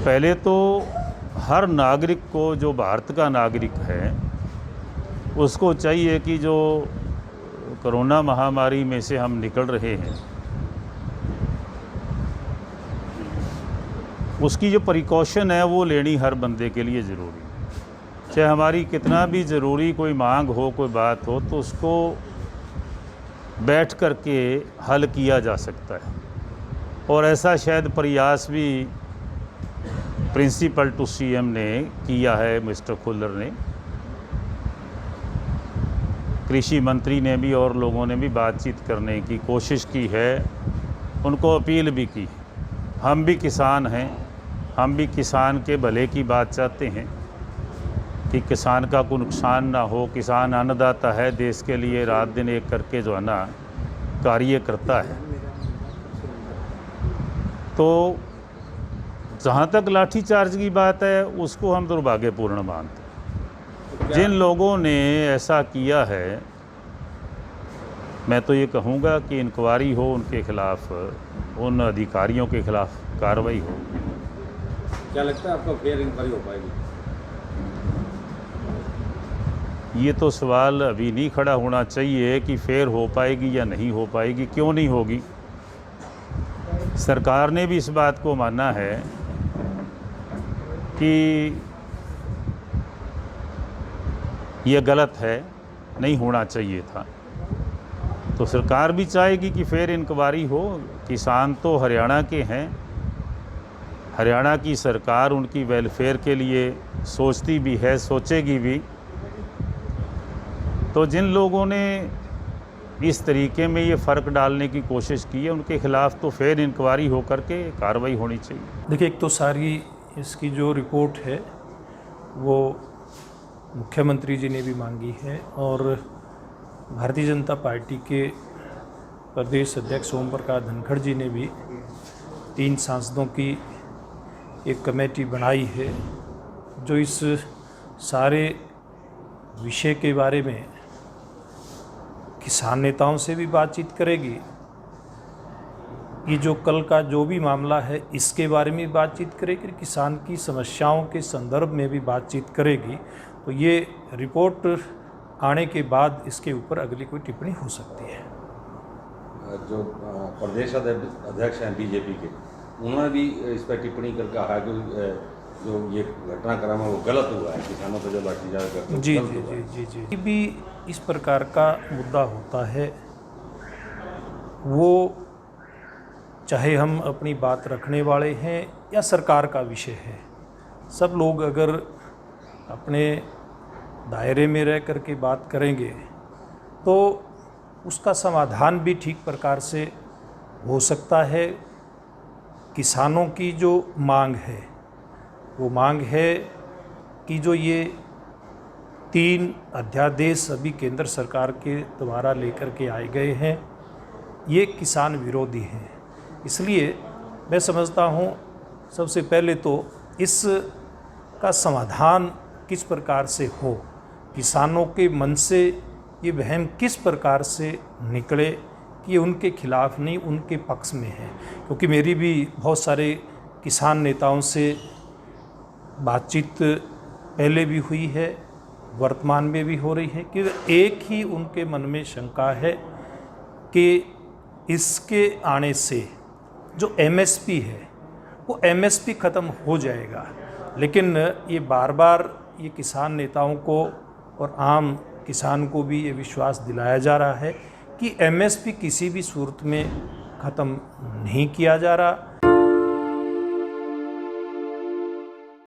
पहले तो हर नागरिक को, जो भारत का नागरिक है, उसको चाहिए कि जो कोरोना महामारी में से हम निकल रहे हैं, उसकी जो प्रिकॉशन है वो लेनी हर बंदे के लिए ज़रूरी है। चाहे हमारी कितना भी ज़रूरी कोई मांग हो, कोई बात हो, तो उसको बैठ कर के हल किया जा सकता है। और ऐसा शायद प्रयास भी प्रिंसिपल टू सीएम ने किया है, मिस्टर खुल्लर ने, कृषि मंत्री ने भी और लोगों ने भी बातचीत करने की कोशिश की है, उनको अपील भी की। हम भी किसान हैं, हम भी किसान के भले की बात चाहते हैं कि किसान का कोई नुकसान ना हो। किसान अन्नदाता है, देश के लिए रात दिन एक करके जो है ना कार्य करता है। तो जहाँ तक लाठीचार्ज की बात है, उसको हम दुर्भाग्यपूर्ण मानते हैं। जिन लोगों ने ऐसा किया है, मैं तो ये कहूँगा कि इंक्वायरी हो उनके खिलाफ, उन अधिकारियों के खिलाफ कार्रवाई हो। क्या लगता है आपको फेयर इंक्वायरी हो पाएगी? ये तो सवाल अभी नहीं खड़ा होना चाहिए कि फेयर हो पाएगी या नहीं हो पाएगी। क्यों नहीं होगी? सरकार ने भी इस बात को माना है कि ये गलत है, नहीं होना चाहिए था। तो सरकार भी चाहेगी कि फेयर इंक्वायरी हो। किसान तो हरियाणा के हैं, हरियाणा की सरकार उनकी वेलफेयर के लिए सोचती भी है, सोचेगी भी। तो जिन लोगों ने इस तरीके में ये फ़र्क डालने की कोशिश की है, उनके खिलाफ तो फेयर इंक्वायरी होकर के कार्रवाई होनी चाहिए। देखिए, एक तो सारी इसकी जो रिपोर्ट है वो मुख्यमंत्री जी ने भी मांगी है और भारतीय जनता पार्टी के प्रदेश अध्यक्ष ओम प्रकाश धनखड़ जी ने भी 3 सांसदों की एक कमेटी बनाई है जो इस सारे विषय के बारे में किसान नेताओं से भी बातचीत करेगी। ये जो कल का जो भी मामला है इसके बारे में बातचीत करेगी, किसान की समस्याओं के संदर्भ में भी बातचीत करेगी। तो ये रिपोर्ट आने के बाद इसके ऊपर अगली कोई टिप्पणी हो सकती है। जो प्रदेश अध्यक्ष हैं बीजेपी के, उन्होंने भी इस पर टिप्पणी कर कहा है कि जो ये घटनाक्रम है वो गलत हुआ है, किसानों पर जो लाठीचार्ज करते हैं। जी भी इस प्रकार का मुद्दा होता है, वो चाहे हम अपनी बात रखने वाले हैं या सरकार का विषय है, सब लोग अगर अपने दायरे में रह कर के बात करेंगे तो उसका समाधान भी ठीक प्रकार से हो सकता है। किसानों की जो मांग है वो मांग है कि जो ये 3 अध्यादेश अभी केंद्र सरकार के द्वारा लेकर के आए गए हैं, ये किसान विरोधी हैं। इसलिए मैं समझता हूँ सबसे पहले तो इसका समाधान किस प्रकार से हो, किसानों के मन से ये वहम किस प्रकार से निकले कि ये उनके खिलाफ नहीं, उनके पक्ष में है। क्योंकि मेरी भी बहुत सारे किसान नेताओं से बातचीत पहले भी हुई है, वर्तमान में भी हो रही है कि एक ही उनके मन में शंका है कि इसके आने से जो एमएसपी है वो एमएसपी ख़त्म हो जाएगा। लेकिन ये बार बार ये किसान नेताओं को और आम किसान को भी ये विश्वास दिलाया जा रहा है कि एमएसपी किसी भी सूरत में ख़त्म नहीं किया जा रहा।